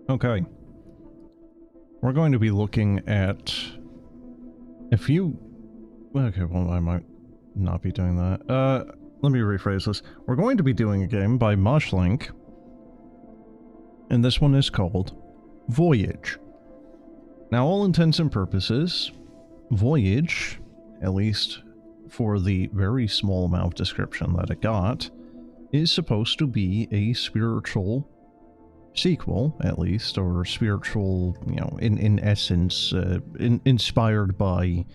Okay. We're going to be looking at a few... Okay, well, I might not be doing that. Let me rephrase this. We're going to be doing a game by Moshe Linke, and this one is called VoyageE. Now, all intents and purposes, VoyageE, at least for the very small amount of description that it got, is supposed to be a spiritual sequel, at least, or spiritual, you know, in essence, inspired by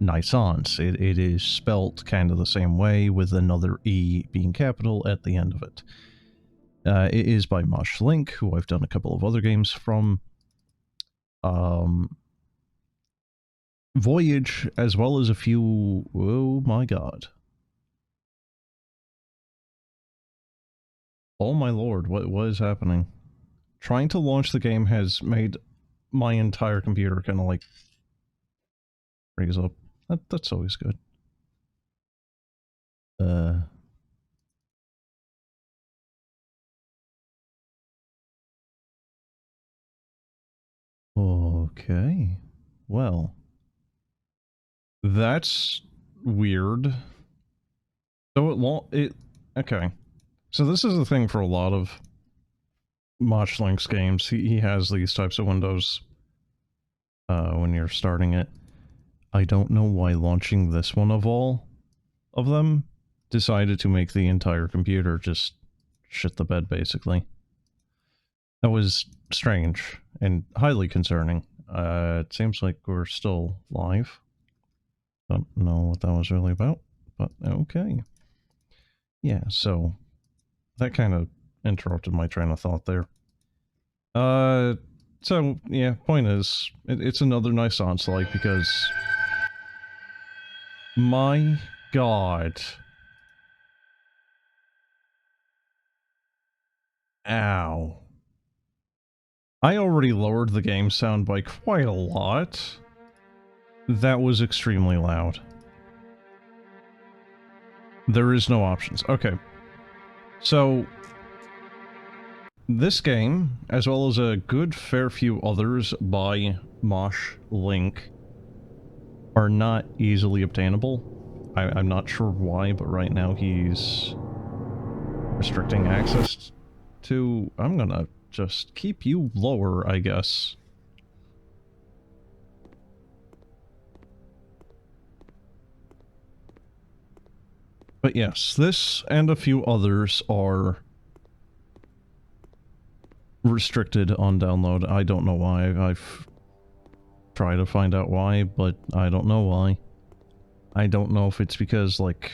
NaissanceE. It is spelt kind of the same way, with another E being capital at the end of it. It is by Moshe Linke, who I've done a couple of other games from. VoyageE, as well as a few... Oh my god. Oh my lord, what is happening? Trying to launch the game has made my entire computer kind of like raise up. That's always good. Okay. Well, that's weird. So okay. So this is the thing for a lot of Moshe Linke's games. He has these types of windows when you're starting it. I don't know why launching this one of all of them decided to make the entire computer just shit the bed, basically. That was strange and highly concerning. It seems like we're still live. Don't know what that was really about, but okay. Yeah, so that kind of interrupted my train of thought there. So, yeah, point is, it's another NaissanceE, because... My god. Ow. I already lowered the game sound by quite a lot. That was extremely loud. There is no options. Okay. So, this game, as well as a good fair few others by Moshe Linke, are not easily obtainable. I'm not sure why, but right now he's restricting access to... I'm gonna just keep you lower, I guess. But yes, this and a few others are restricted on download. I don't know why. I've tried to find out why, but I don't know why. I don't know if it's because, like,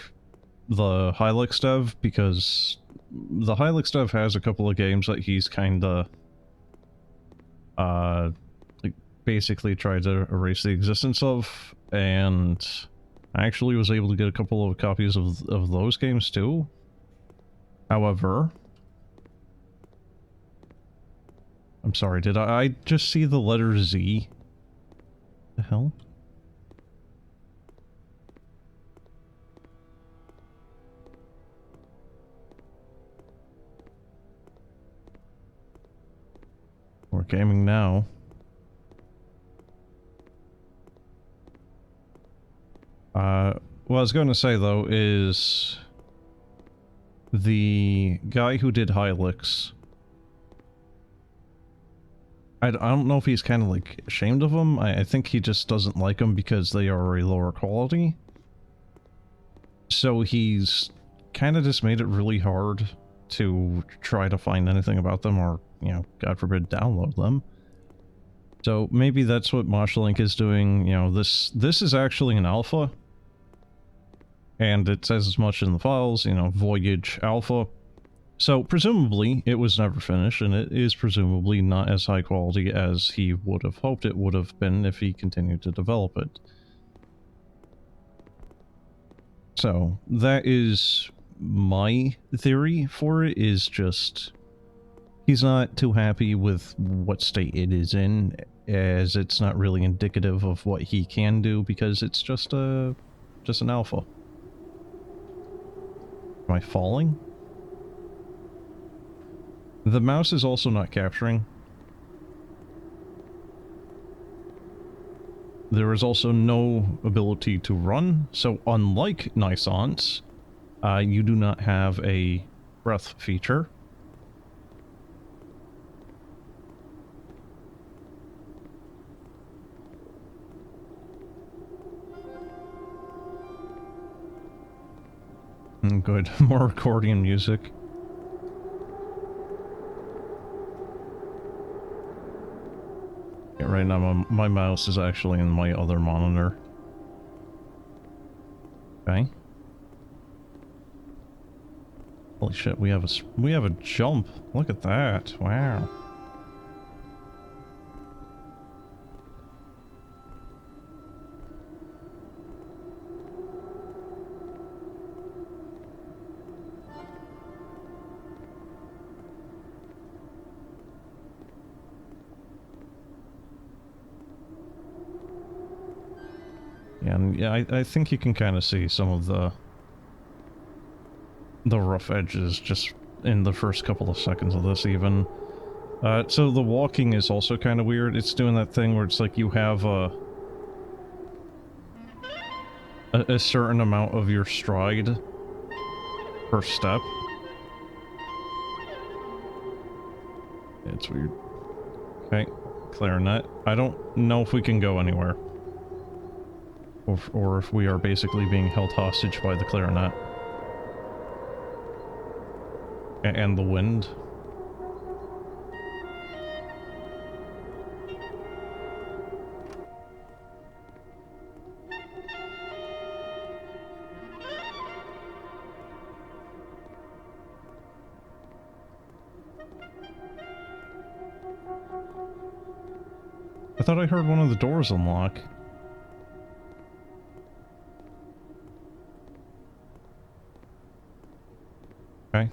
the Hilux dev, because the Hilux dev has a couple of games that he's kinda, like, basically tried to erase the existence of, and I actually was able to get a couple of copies of those games too. However... I'm sorry, did I just see the letter Z? The hell? We're gaming now. What I was going to say, though, is... the guy who did Hilux... I don't know if he's kind of, like, ashamed of them. I think he just doesn't like them because they are a lower quality. So he's kind of just made it really hard to try to find anything about them or, you know, God forbid, download them. So maybe that's what Moshe Linke is doing. You know, this is actually an alpha. And it says as much in the files, you know, VoyageE alpha. So presumably it was never finished, and it is presumably not as high quality as he would have hoped it would have been if he continued to develop it. So that is my theory for it, is just he's not too happy with what state it is in, as it's not really indicative of what he can do, because it's just an alpha. Am I falling? The mouse is also not capturing. There is also no ability to run, so unlike NaissanceE, you do not have a breath feature. Good. More accordion music. Yeah, right now my mouse is actually in my other monitor. Okay. Holy shit, we have a jump. Look at that. Wow. Yeah, and yeah, I think you can kind of see some of the rough edges just in the first couple of seconds of this even. So the walking is also kind of weird. It's doing that thing where it's like you have a certain amount of your stride per step. It's weird. Okay, clarinet. I don't know if we can go anywhere. Or if we are basically being held hostage by the clarinet. And the wind. I thought I heard one of the doors unlock. Okay.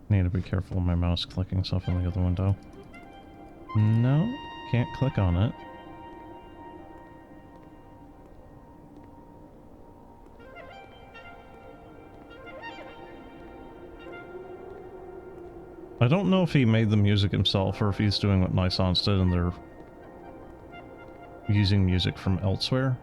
Need to be careful of my mouse clicking stuff in the other window. No, can't click on it. I don't know if he made the music himself or if he's doing what NaissanceE did and they're using music from elsewhere.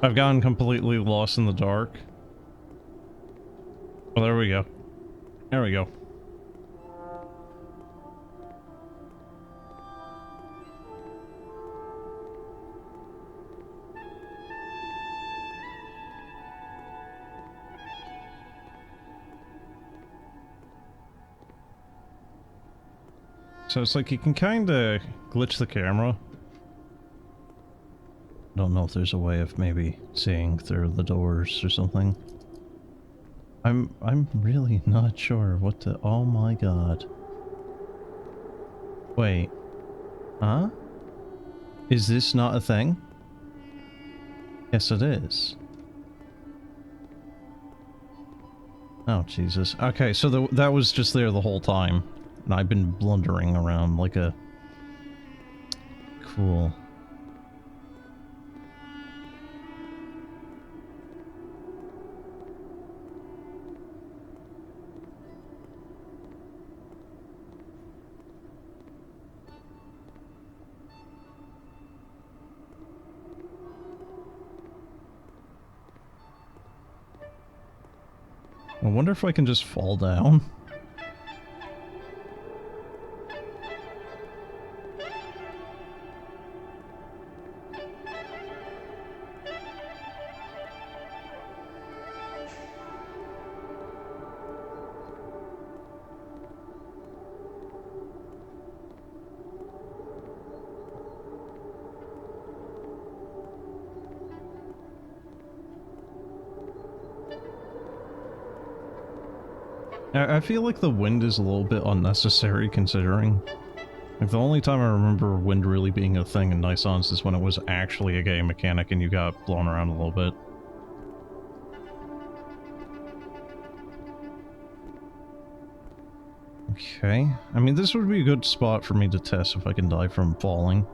I've gotten completely lost in the dark. Oh, there we go. There we go. So it's like you can kind of glitch the camera. Don't know if there's a way of maybe seeing through the doors or something. I'm really not sure what to... Oh my god. Wait. Huh? Is this not a thing? Yes, it is. Oh, Jesus. Okay, so that was just there the whole time. And I've been blundering around like a... Cool. I wonder if I can just fall down. I feel like the wind is a little bit unnecessary considering. Like, the only time I remember wind really being a thing in Naissance is when it was actually a game mechanic and you got blown around a little bit. Okay. I mean, this would be a good spot for me to test if I can die from falling.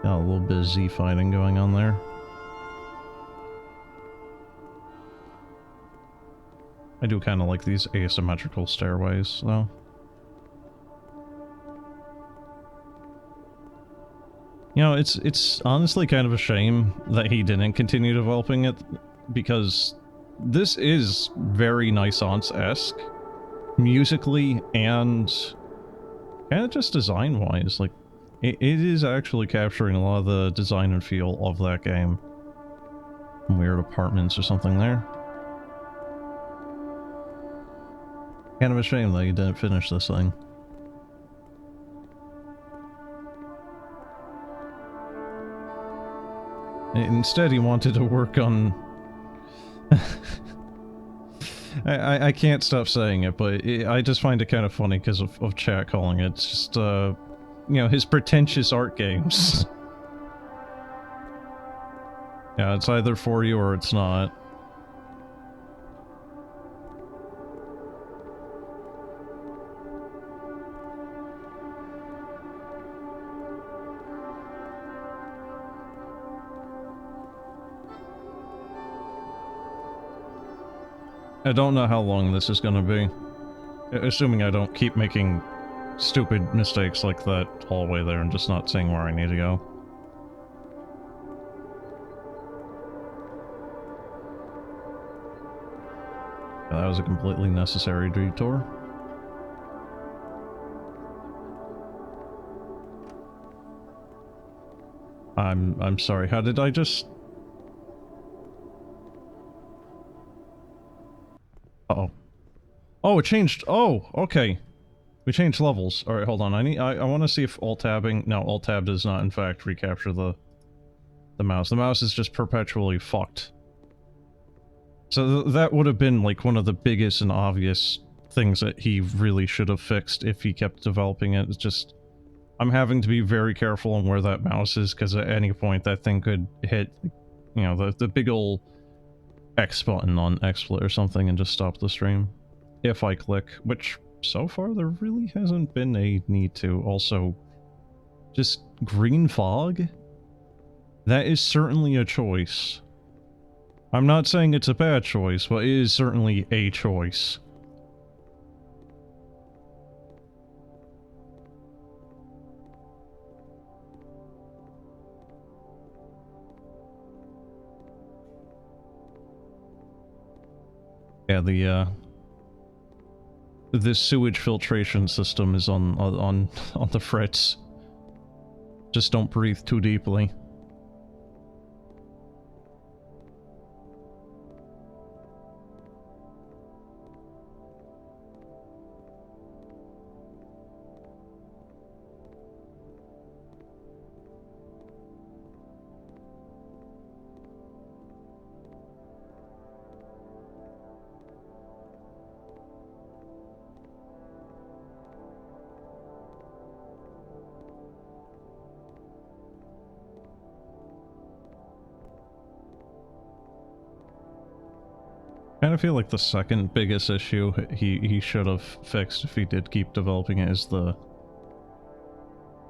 Got a little bit of Z fighting going on there. I do kind of like these asymmetrical stairways, though. You know, it's honestly kind of a shame that he didn't continue developing it, because this is very Naissance-esque, musically and kind of just design-wise. Like, it is actually capturing a lot of the design and feel of that game. Weird apartments or something there. Kind of a shame that you didn't finish this thing. Instead, he wanted to work on... I can't stop saying it, but I just find it kind of funny because of chat calling it. It's just, you know, his pretentious art games. Yeah, it's either for you or it's not. I don't know how long this is gonna be. Assuming I don't keep making stupid mistakes like that hallway there and just not seeing where I need to go. Yeah, that was a completely necessary detour. I'm sorry, how did I just... Uh-oh. Oh, it changed. Oh, okay. We changed levels. Alright, hold on. I want to see if alt-tabbing... No, alt-tab does not, in fact, recapture the mouse. The mouse is just perpetually fucked. So that would have been, like, one of the biggest and obvious things that he really should have fixed if he kept developing it. It's just... I'm having to be very careful on where that mouse is, because at any point that thing could hit, you know, the big ol' X button on XSplit or something and just stop the stream. If I click, which so far there really hasn't been a need to. Also, just green fog? That is certainly a choice. I'm not saying it's a bad choice, but it is certainly a choice. Yeah, this sewage filtration system is on the fritz. Just don't breathe too deeply. I kind of feel like the second biggest issue he should have fixed if he did keep developing it is the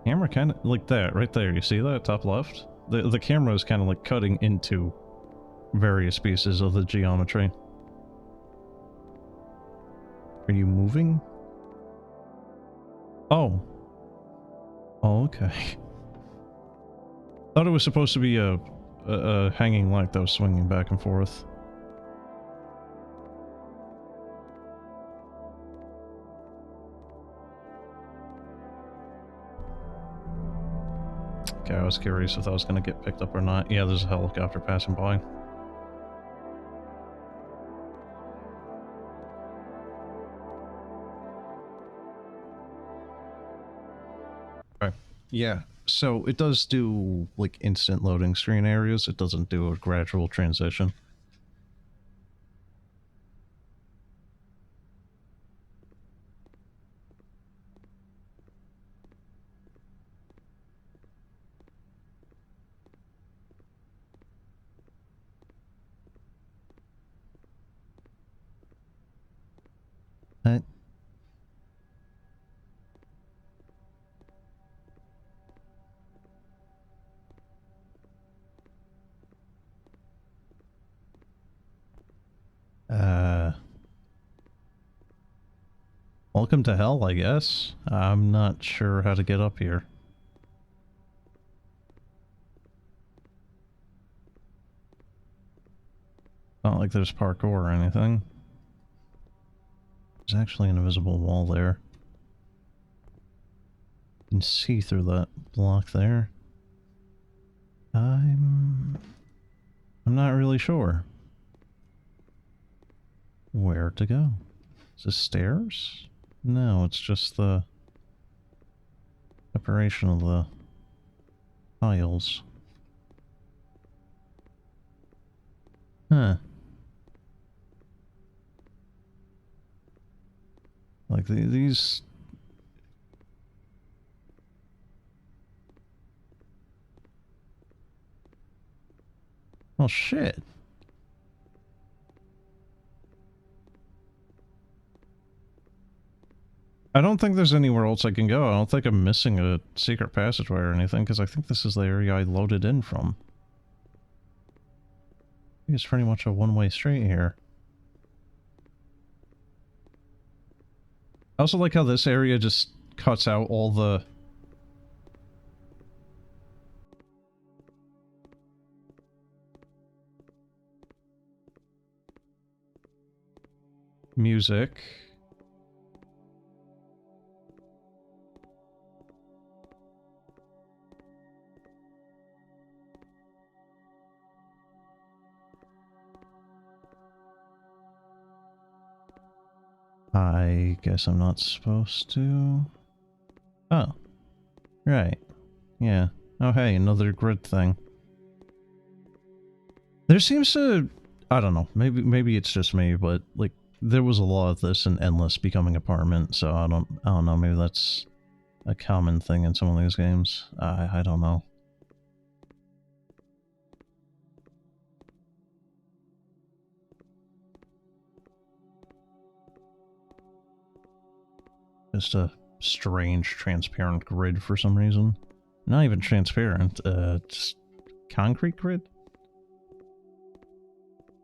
camera, kind of like that right there. You see that top left? The camera is kind of like cutting into various pieces of the geometry. Are you moving? Oh. Oh, okay. Thought it was supposed to be a hanging light that was swinging back and forth. Okay, I was curious if that was going to get picked up or not. Yeah, there's a helicopter passing by. Okay. Yeah, so it does do, like, instant loading screen areas. It doesn't do a gradual transition. That... Welcome to hell, I guess. I'm not sure how to get up here. Not like there's parkour or anything. There's actually an invisible wall there. You can see through that block there. I'm not really sure where to go. Is this stairs? No, it's just the separation of the tiles. Huh. Like these... Oh shit. I don't think there's anywhere else I can go. I don't think I'm missing a secret passageway or anything, because I think this is the area I loaded in from. I think it's pretty much a one-way street here. I also like how this area just cuts out all the... music. I guess I'm not supposed to... Oh. Right. Yeah. Oh hey, another grid thing. There seems to... I don't know, maybe it's just me, but, like, there was a lot of this in Endless Becoming Apartment, so I don't know, maybe that's a common thing in some of these games. I don't know. Just a strange, transparent grid for some reason. Not even transparent, just concrete grid?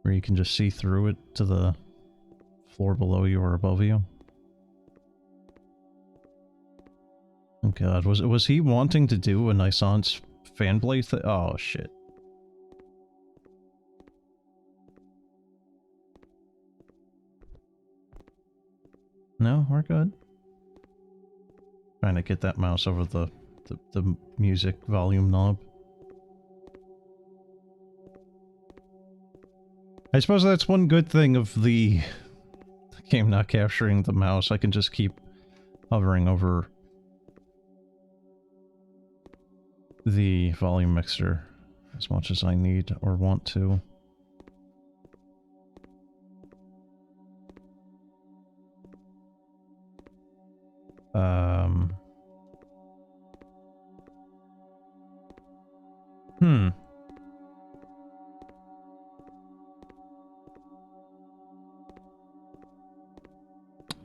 Where you can just see through it to the floor below you or above you. Oh god, was he wanting to do a NaissanceE fanblade thing? Oh shit. No, we're good. Trying to get that mouse over the music volume knob. I suppose that's one good thing of the game not capturing the mouse. I can just keep hovering over the volume mixer as much as I need or want to.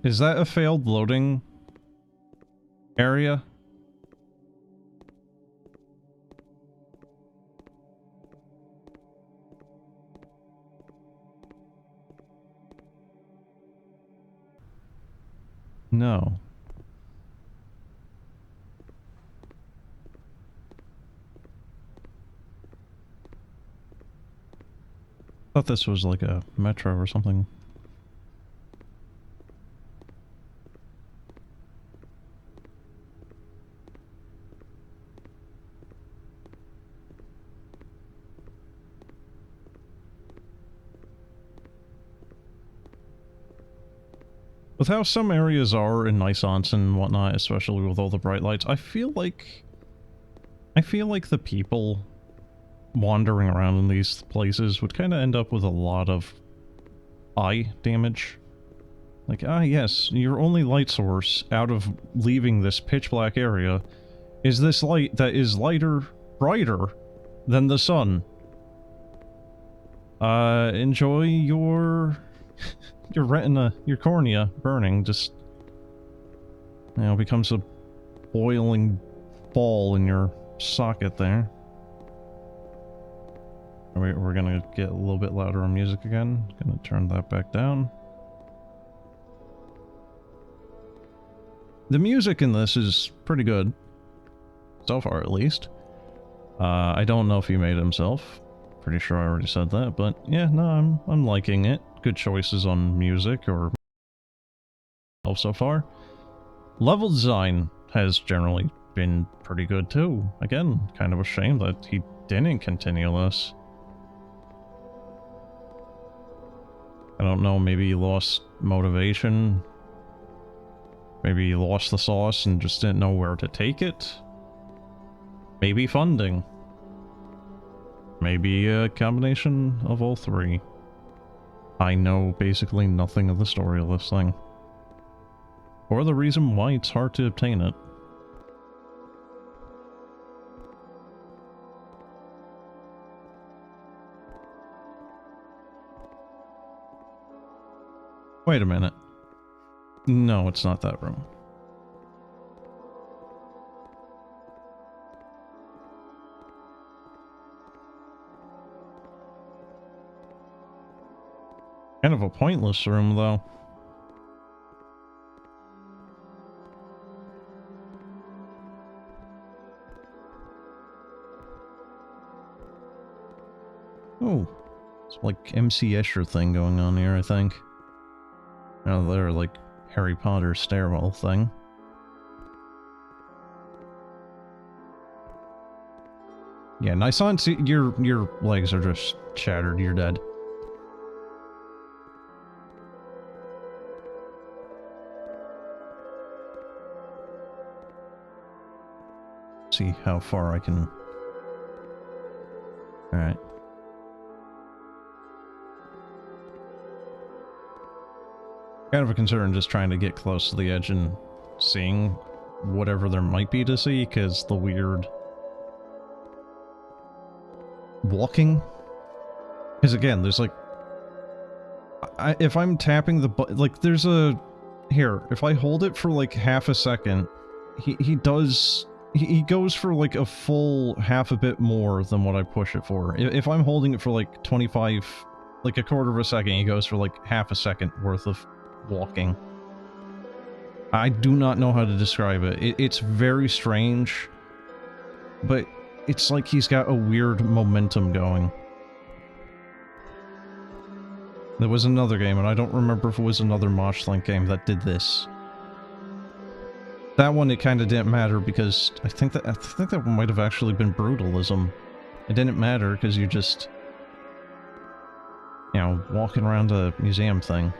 Is that a failed loading area? No. I thought this was like a metro or something. With how some areas are in Naissance and whatnot, especially with all the bright lights, I feel like the people wandering around in these places would kind of end up with a lot of eye damage. Like, ah yes, your only light source out of leaving this pitch black area is this light that is brighter than the sun. Enjoy your your retina, your cornea burning, just, you know, becomes a boiling ball in your socket there. We're gonna get a little bit louder on music again. Gonna turn that back down. The music in this is pretty good. So far, at least. I don't know if he made it himself. Pretty sure I already said that, but yeah, no, I'm liking it. Good choices on music or so far. Level design has generally been pretty good too. Again, kind of a shame that he didn't continue this. I don't know, maybe he lost motivation. Maybe he lost the sauce and just didn't know where to take it. Maybe funding. Maybe a combination of all three. I know basically nothing of the story of this thing. Or the reason why it's hard to obtain it. Wait a minute. No, it's not that room. Kind of a pointless room, though. Oh, it's like MC Escher thing going on here, I think. Another, like, Harry Potter stairwell thing. Yeah, NaissanceE, your legs are just shattered, you're dead. See how far I can... Alright. Kind of a concern just trying to get close to the edge and seeing whatever there might be to see, because the weird... walking? Because again, there's like... if I'm tapping the button... Like, there's a... Here, if I hold it for like half a second, he does... He goes for like a full half a bit more than what I push it for. If I'm holding it for like 25... Like a quarter of a second, he goes for like half a second worth of walking. I do not know how to describe it. It's very strange, but it's like he's got a weird momentum going. There was another game, and I don't remember if it was another Moshe Linke game that did this. That one, it kind of didn't matter because I think that one might have actually been brutalism. It didn't matter because you're just, you know, walking around a museum thing.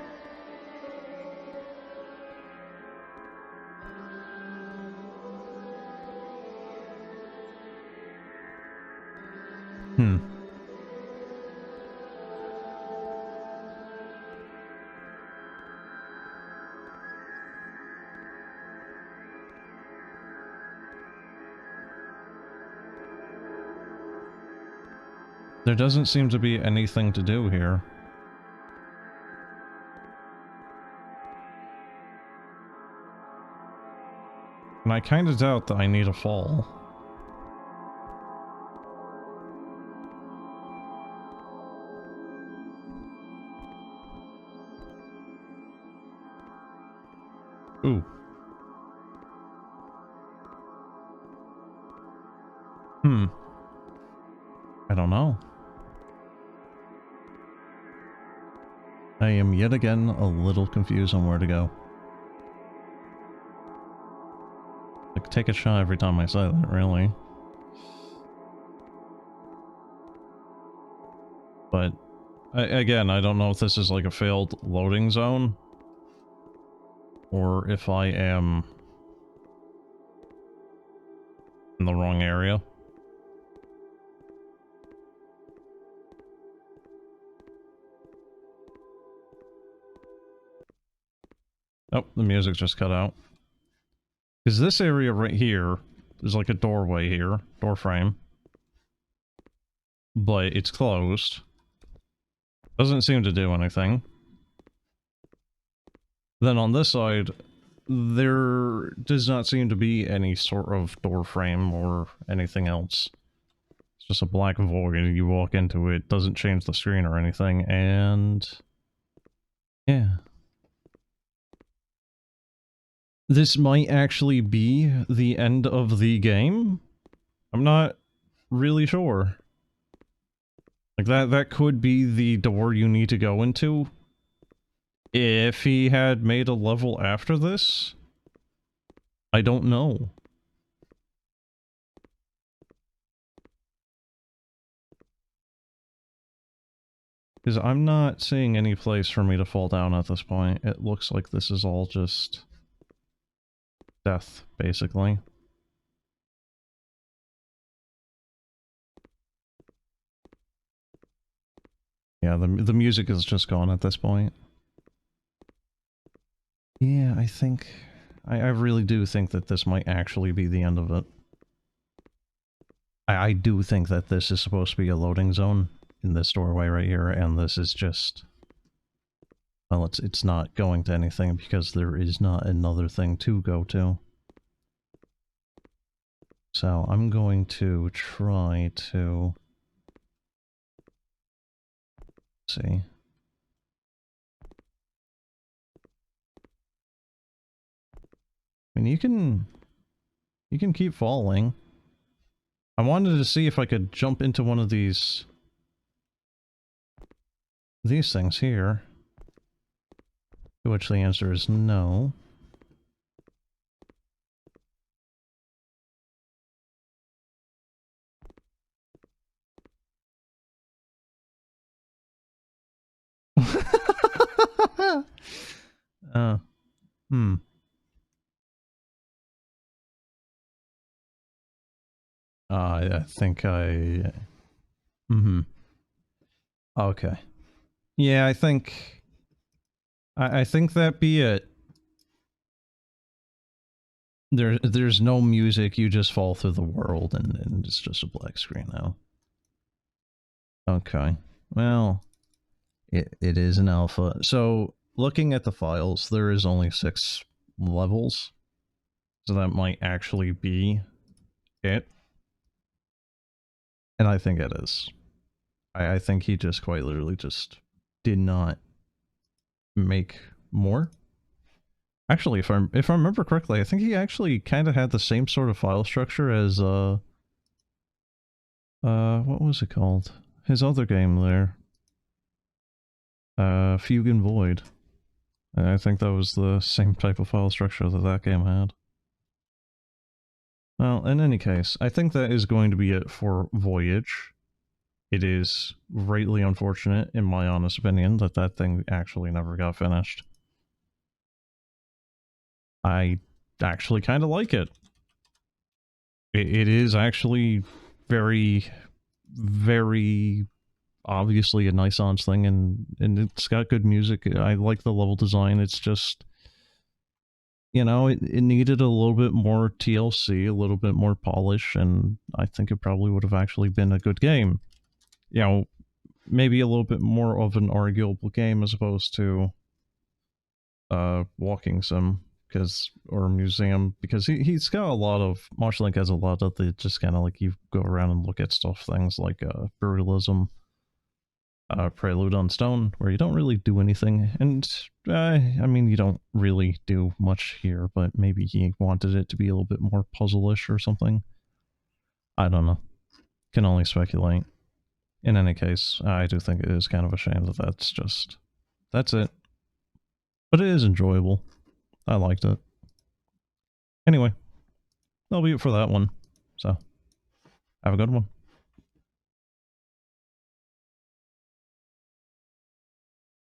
There doesn't seem to be anything to do here. And I kind of doubt that I need a fall. Ooh. I don't know. I am yet again a little confused on where to go. Like, take a shot every time I say that, really. But, again, I don't know if this is like a failed loading zone. or if I am in the wrong area. Oh, the music just cut out. Because this area right here, there's like a doorway here, door frame. But it's closed. Doesn't seem to do anything. Then on this side, there does not seem to be any sort of door frame or anything else. It's just a black void, and you walk into it, doesn't change the screen or anything, and... yeah. This might actually be the end of the game? I'm not really sure. Like, that could be the door you need to go into. If he had made a level after this? I don't know. Because I'm not seeing any place for me to fall down at this point. It looks like this is all just... death, basically. Yeah, the music is just gone at this point. Yeah, I think... I really do think that this might actually be the end of it. I do think that this is supposed to be a loading zone in this doorway right here, and this is just... well, it's not going to anything because there is not another thing to go to. So I'm going to try to... see. I mean, you can keep falling. I wanted to see if I could jump into one of these things here. To which the answer is no. uh, hmm. I think I... mm-hmm. Okay. Yeah, I think... I think that be it. There's no music, you just fall through the world, and it's just a black screen now. Okay. Well, it is an alpha. So, looking at the files, there is only 6 levels. So that might actually be it. And I think it is. I think he just quite literally just did not make more. Actually, if I remember correctly, I think he actually kind of had the same sort of file structure as what was it called? His other game there. Fugue and Void. I think that was the same type of file structure that game had. Well, in any case, I think that is going to be it for Voyage. It is greatly unfortunate, in my honest opinion, that that thing actually never got finished. I actually kind of like it. It is actually very, very obviously a NaissanceE thing, and it's got good music. I like the level design. It's just, you know, it needed a little bit more TLC, a little bit more polish, and I think it probably would have actually been a good game. You know, maybe a little bit more of an arguable game as opposed to walking sim, or museum, because he's got a lot of... Moshe Linke has a lot of the just kind of like you go around and look at stuff, things like brutalism, Prelude on Stone, where you don't really do anything, and I mean, you don't really do much here, but maybe he wanted it to be a little bit more puzzle-ish or something. I don't know. Can only speculate. In any case, I do think it is kind of a shame that that's it. But it is enjoyable. I liked it. Anyway, that'll be it for that one. So, have a good one.